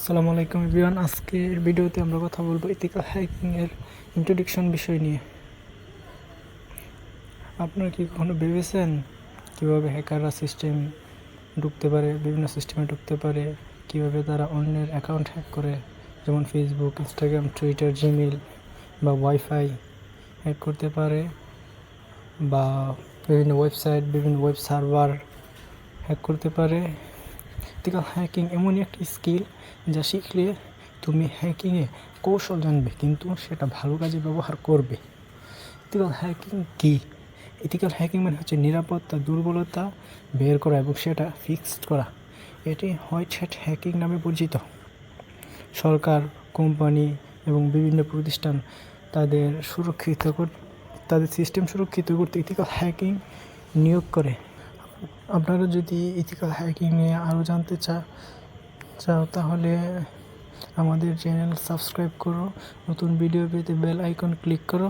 আসসালামু আলাইকুম এভরিওয়ান। আজকের ভিডিওতে আমরা কথা বলবো ইথিক্যাল হ্যাকিংয়ের ইন্ট্রোডাকশন বিষয় নিয়ে। আপনারা কি কখনো ভেবেছেন কীভাবে হ্যাকাররা ঢুকতে পারে, বিভিন্ন সিস্টেমে ঢুকতে পারে, কীভাবে তারা অন্যের অ্যাকাউন্ট হ্যাক করে, যেমন ফেসবুক, ইনস্টাগ্রাম, টুইটার, জিমেল বা ওয়াইফাই হ্যাক করতে পারে, বা বিভিন্ন ওয়েবসাইট, বিভিন্ন ওয়েব সার্ভার হ্যাক করতে পারে। ইথিক্যাল হ্যাকিং এমনই একটি স্কিল যা শিখলে তুমি হ্যাকিংয়ে কৌশল জানবে, কিন্তু সেটা ভালো কাজে ব্যবহার করবে। ইথিক্যাল হ্যাকিং কী? ইথিক্যাল হ্যাকিং মানে হচ্ছে নিরাপত্তা দুর্বলতা বের করা এবং সেটা ফিক্সড করা। এটি হোয়াইট হ্যাট হ্যাকিং নামে পরিচিত। সরকার, কোম্পানি এবং বিভিন্ন প্রতিষ্ঠান তাদের তাদের সিস্টেম সুরক্ষিত করতে ইথিক্যাল হ্যাকিং নিয়োগ করে। আপনারা যদি ইথিক্যাল হ্যাকিং নিয়ে আরও জানতে চাও তাহলে আমাদের চ্যানেল সাবস্ক্রাইব করো, নতুন ভিডিও পেতে বেল আইকন ক্লিক করো।